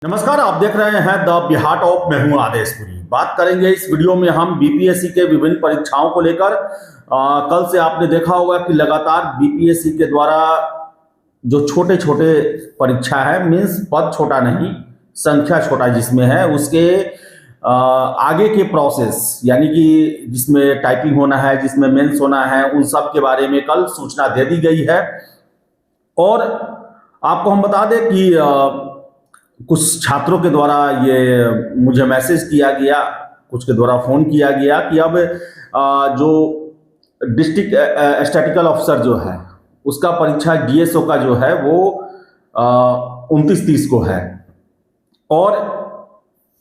नमस्कार, आप देख रहे हैं द बिहार टॉप। मैं हूं आदेशपुरी। बात करेंगे इस वीडियो में हम बीपीएससी के विभिन्न परीक्षाओं को लेकर। कल से आपने देखा होगा कि लगातार बीपीएससी के द्वारा जो छोटे छोटे परीक्षा है, मीन्स पद छोटा नहीं, संख्या छोटा जिसमें है, उसके आगे के प्रोसेस यानी कि जिसमें टाइपिंग होना है, जिसमें मेंस होना है, उन सब के बारे में कल सूचना दे दी गई है। और आपको हम बता दें कि कुछ छात्रों के द्वारा ये मुझे मैसेज किया गया, कुछ के द्वारा फ़ोन किया गया कि अब जो डिस्ट्रिक्ट स्टैटिकल ऑफिसर जो है उसका परीक्षा डीएसओ का जो है वो 29-30 को है, और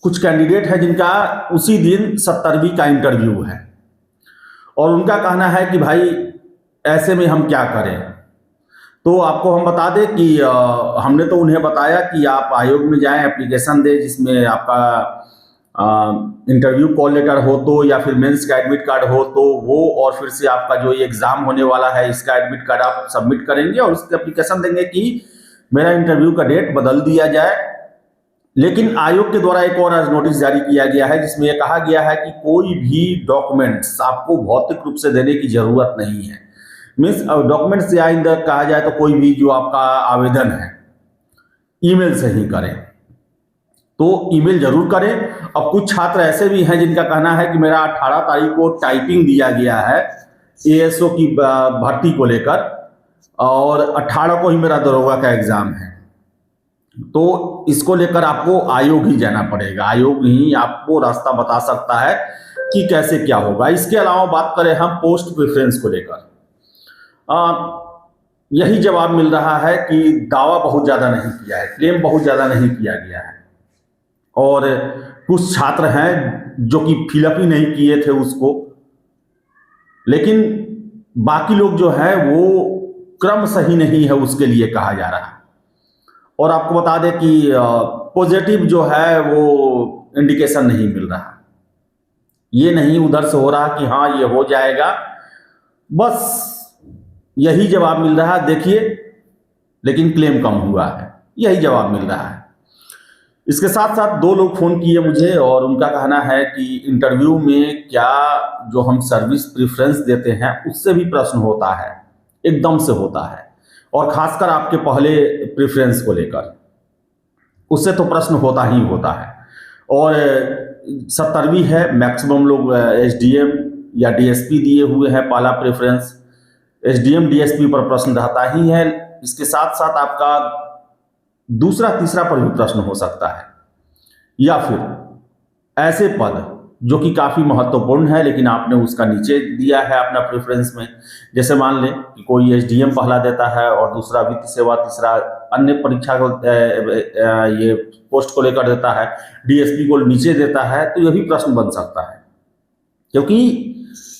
कुछ कैंडिडेट है जिनका उसी दिन 70वीं का इंटरव्यू है। और उनका कहना है कि भाई ऐसे में हम क्या करें। तो आपको हम बता दें कि हमने तो उन्हें बताया कि आप आयोग में जाएं, एप्लीकेशन दें जिसमें आपका इंटरव्यू कॉल लेटर हो तो, या फिर मेंस का एडमिट कार्ड हो तो वो, और फिर से आपका जो एग्ज़ाम होने वाला है इसका एडमिट कार्ड आप सबमिट करेंगे और उसकी एप्लीकेशन देंगे कि मेरा इंटरव्यू का डेट बदल दिया जाए। लेकिन आयोग के द्वारा एक और आज नोटिस जारी किया गया है जिसमें यह कहा गया है कि कोई भी डॉक्यूमेंट्स आपको भौतिक रूप से देने की जरूरत नहीं है। मीन्स डॉक्यूमेंट्स या इन कहा जाए तो कोई भी जो आपका आवेदन है ईमेल से ही करें, तो ईमेल जरूर करें। अब कुछ छात्र ऐसे भी हैं जिनका कहना है कि मेरा 18 तारीख को टाइपिंग दिया गया है एएसओ की भर्ती को लेकर, और 18 को ही मेरा दरोगा का एग्जाम है। तो इसको लेकर आपको आयोग ही जाना पड़ेगा, आयोग ही आपको रास्ता बता सकता है कि कैसे क्या होगा। इसके अलावा बात करें हम पोस्ट प्रेफरेंस को लेकर, यही जवाब मिल रहा है कि दावा बहुत ज़्यादा नहीं किया है, क्लेम बहुत ज़्यादा नहीं किया गया है, और कुछ छात्र हैं जो कि फिलअप ही नहीं किए थे उसको, लेकिन बाकी लोग जो है वो क्रम सही नहीं है उसके लिए कहा जा रहा है। और आपको बता दें कि पॉजिटिव जो है वो इंडिकेशन नहीं मिल रहा, ये नहीं उधर से हो रहा कि हाँ ये हो जाएगा, बस यही जवाब मिल रहा है देखिए, लेकिन क्लेम कम हुआ है, यही जवाब मिल रहा है। इसके साथ साथ दो लोग फ़ोन किए मुझे और उनका कहना है कि इंटरव्यू में क्या जो हम सर्विस प्रेफरेंस देते हैं उससे भी प्रश्न होता है, एकदम से होता है, और ख़ासकर आपके पहले प्रेफरेंस को लेकर उससे तो प्रश्न होता ही होता है। और 70वीं है, मैक्सिमम लोग एसडीएम या डीएसपी दिए हुए हैं पहला प्रेफरेंस, एसडीएम डीएसपी पर प्रश्न रहता ही है। इसके साथ साथ आपका दूसरा तीसरा पर भी प्रश्न हो सकता है, या फिर ऐसे पद जो कि काफ़ी महत्वपूर्ण है लेकिन आपने उसका नीचे दिया है अपना प्रेफरेंस में। जैसे मान लें कि कोई एसडीएम पहला देता है और दूसरा वित्त सेवा, तीसरा अन्य परीक्षा को ये पोस्ट को लेकर देता है, डीएसपी को नीचे देता है, तो यह भी प्रश्न बन सकता है, क्योंकि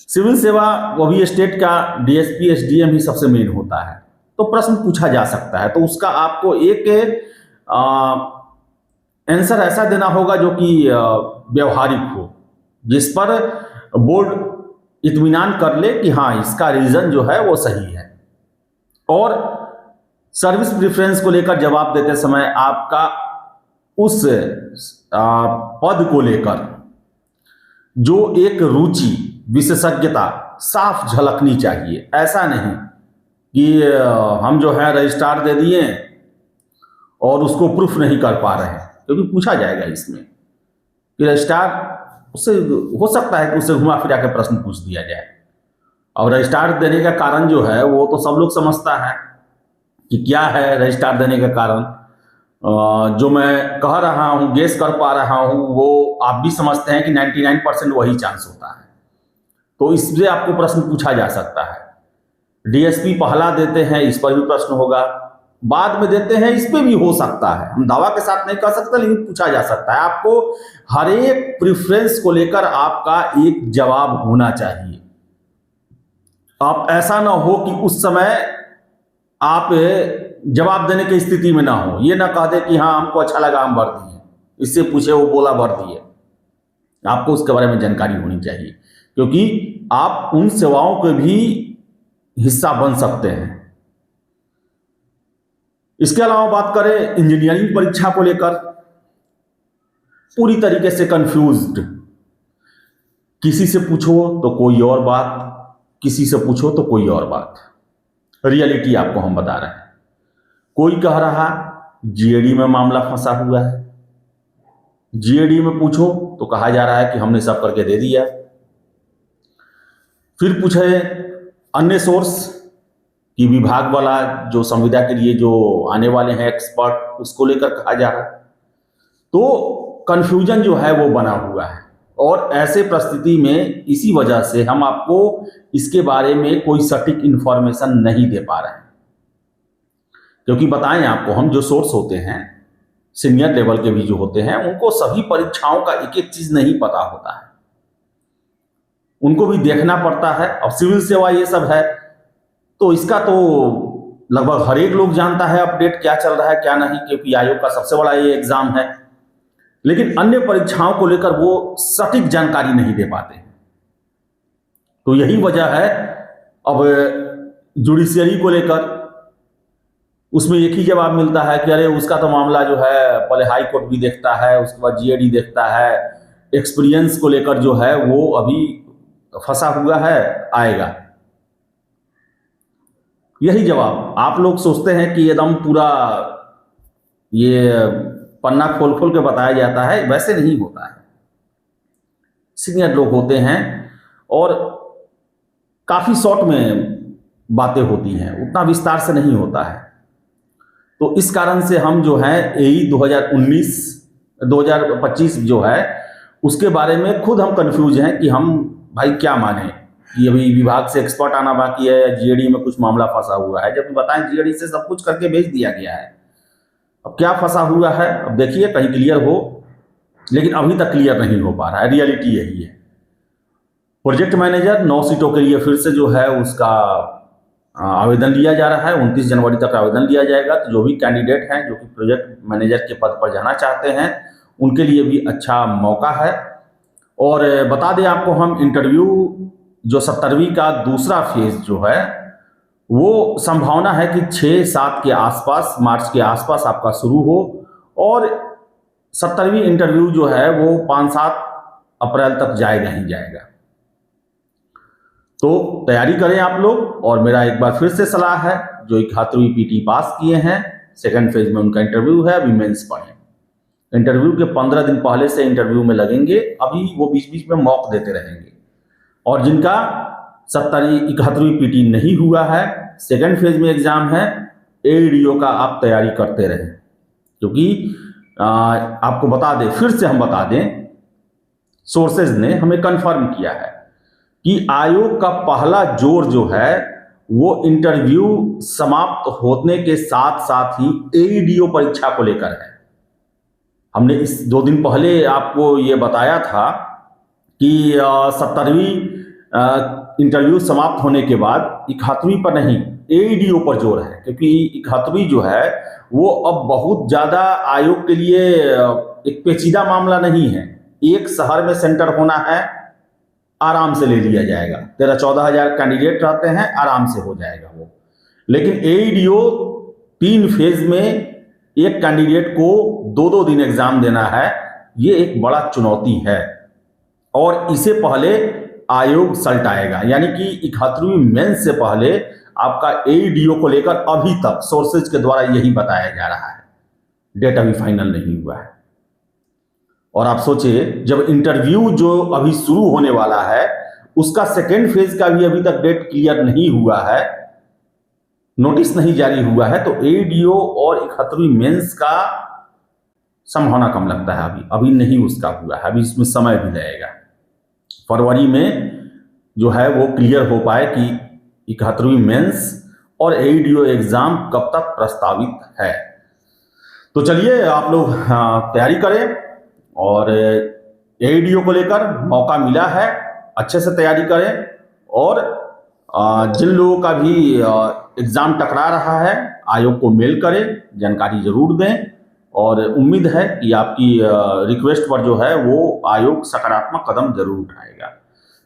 सिविल सेवा वो भी स्टेट का डीएसपी एसडीएम ही सबसे मेन होता है, तो प्रश्न पूछा जा सकता है। तो उसका आपको एक आंसर ऐसा देना होगा जो कि व्यवहारिक हो, जिस पर बोर्ड इत्मीनान कर ले कि हाँ इसका रीजन जो है वो सही है। और सर्विस प्रेफरेंस को लेकर जवाब देते समय आपका उस पद को लेकर जो एक रुचि, विशेषज्ञता साफ झलकनी चाहिए। ऐसा नहीं कि हम जो है रजिस्ट्रार दे दिए और उसको प्रूफ नहीं कर पा रहे हैं, क्योंकि पूछा जाएगा इसमें कि रजिस्ट्रार, उससे हो सकता है कि उससे घुमा फिरा के प्रश्न पूछ दिया जाए। और रजिस्ट्रार देने का कारण जो है वो तो सब लोग समझता है कि क्या है रजिस्ट्रार देने का कारण। जो मैं कह रहा हूँ, गेस कर पा रहा हूँ, वो आप भी समझते हैं कि 99% वही चांस होता है, तो इससे आपको प्रश्न पूछा जा सकता है। डीएसपी पहला देते हैं, इस पर भी प्रश्न होगा, बाद में देते हैं, इस पर भी हो सकता है। हम दावा के साथ नहीं कह सकते, लेकिन पूछा जा सकता है। आपको हर एक प्रेफरेंस को लेकर आपका एक जवाब होना चाहिए। आप ऐसा ना हो कि उस समय आप जवाब देने की स्थिति में ना हो, ये ना कह दे कि हाँ हमको अच्छा लगा हम भर दिए, इससे पूछे वो बोला भर दिए। आपको उसके बारे में जानकारी होनी चाहिए, क्योंकि आप उन सेवाओं के भी हिस्सा बन सकते हैं। इसके अलावा बात करें इंजीनियरिंग परीक्षा को लेकर, पूरी तरीके से कंफ्यूज्ड। किसी से पूछो तो कोई और बात, किसी से पूछो तो कोई और बात। रियलिटी आपको हम बता रहे हैं। कोई कह रहा जीएडी में मामला फंसा हुआ है, जीएडी में पूछो तो कहा जा रहा है कि हमने सब करके दे दिया। फिर पूछे अन्य सोर्स कि विभाग वाला जो संविदा के लिए जो आने वाले हैं एक्सपर्ट, उसको लेकर कहा जा रहा है। तो कंफ्यूजन जो है वो बना हुआ है, और ऐसे परिस्थिति में इसी वजह से हम आपको इसके बारे में कोई सटीक इंफॉर्मेशन नहीं दे पा रहे हैं। क्योंकि बताएं आपको, हम जो सोर्स होते हैं सीनियर लेवल के भी जो होते हैं, उनको सभी परीक्षाओं का एक एक चीज नहीं पता होता है, उनको भी देखना पड़ता है। अब सिविल सेवा ये सब है तो इसका तो लगभग हर एक लोग जानता है अपडेट क्या चल रहा है क्या नहीं, क्योंकि आयोग का सबसे बड़ा ये एग्जाम है। लेकिन अन्य परीक्षाओं को लेकर वो सटीक जानकारी नहीं दे पाते हैं। तो यही वजह है। अब जुडिशियरी को लेकर उसमें एक ही जवाब मिलता है कि अरे उसका तो मामला जो है पहले हाई कोर्ट भी देखता है, उसके बाद जीएडी देखता है, एक्सपीरियंस को लेकर जो है वो अभी फंसा हुआ है, आएगा। यही जवाब आप लोग सोचते हैं कि एकदम पूरा ये पन्ना खोल खोल के बताया जाता है, वैसे नहीं होता है। सीनियर लोग होते हैं और काफी शॉर्ट में बातें होती हैं, उतना विस्तार से नहीं होता है। तो इस कारण से हम जो है एई 2025 जो है उसके बारे में खुद हम कंफ्यूज हैं कि हम भाई क्या माने कि अभी विभाग से एक्सपर्ट आना बाकी है या जीएडी में कुछ मामला फंसा हुआ है, जबकि बताएं जीएडी से सब कुछ करके भेज दिया गया है। अब क्या फंसा हुआ है, अब देखिए कहीं क्लियर हो, लेकिन अभी तक क्लियर नहीं हो पा रहा है। रियलिटी यही है। प्रोजेक्ट मैनेजर 9 सीटों के लिए फिर से जो है उसका आवेदन लिया जा रहा है। 29 जनवरी तक आवेदन लिया जाएगा। तो जो भी कैंडिडेट हैं जो कि प्रोजेक्ट मैनेजर के पद पर जाना चाहते हैं, उनके लिए भी अच्छा मौका है। और बता दें आपको हम, इंटरव्यू जो 17वीं का दूसरा फेज जो है वो संभावना है कि 6-7 के आसपास, मार्च के आसपास आपका शुरू हो, और 17वीं इंटरव्यू जो है वो 5-7 अप्रैल तक जाएगा ही जाएगा। तो तैयारी करें आप लोग। और मेरा एक बार फिर से सलाह है, जो 71वीं पीटी पास किए हैं, सेकंड फेज में उनका इंटरव्यू है, अभी मेंस पढ़ें। इंटरव्यू के 15 दिन पहले से इंटरव्यू में लगेंगे, अभी वो बीच बीच में मॉक देते रहेंगे। और जिनका 71वीं पीटी नहीं हुआ है, सेकंड फेज में एग्जाम है, एडीओ का आप तैयारी करते रहें। क्योंकि आपको बता दें, फिर से हम बता दें, सोर्सेज ने हमें कंफर्म किया है कि आयोग का पहला जोर जो है वो इंटरव्यू समाप्त होने के साथ साथ ही एडीओ परीक्षा को लेकर है। हमने इस 2 दिन पहले आपको ये बताया था कि 70वीं इंटरव्यू समाप्त होने के बाद 71वीं पर नहीं, एडीओ पर जोर है। क्योंकि 71वीं जो है वो अब बहुत ज़्यादा आयोग के लिए एक पेचीदा मामला नहीं है। एक शहर में सेंटर होना है, आराम से ले लिया जाएगा। 13-14 हज़ार कैंडिडेट रहते हैं, आराम से हो जाएगा वो। लेकिन एडीओ 3 फेज में एक कैंडिडेट को 2-2 दिन एग्जाम देना है, ये एक बड़ा चुनौती है। और इसे पहले आयोग सल्टाएगा, यानी कि 71वीं मेंस से पहले आपका एडीओ को लेकर अभी तक सोर्सेज के द्वारा यही बताया जा रहा है। डेट अभी फाइनल नहीं हुआ है। और आप सोचिए, जब इंटरव्यू जो अभी शुरू होने वाला है उसका सेकेंड फेज का भी अभी तक डेट क्लियर नहीं हुआ है, नोटिस नहीं जारी हुआ है, तो एडीओ और 71वीं मेंस का संभावना कम लगता है। अभी नहीं उसका हुआ है, अभी इसमें समय भी लगेगा। फरवरी में जो है वो क्लियर हो पाए कि 71वीं मेंस और एडीओ एग्जाम कब तक प्रस्तावित है। तो चलिए आप लोग तैयारी करें, और एडीओ को लेकर मौका मिला है, अच्छे से तैयारी करें। और जिन लोगों का भी एग्जाम टकरा रहा है, आयोग को मेल करें, जानकारी जरूर दें। और उम्मीद है कि आपकी रिक्वेस्ट पर जो है वो आयोग सकारात्मक कदम जरूर उठाएगा।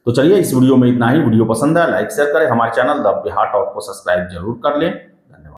तो चलिए, इस वीडियो में इतना ही। वीडियो पसंद है लाइक शेयर करें, हमारे चैनल द बिहार टॉप को सब्सक्राइब जरूर कर लें।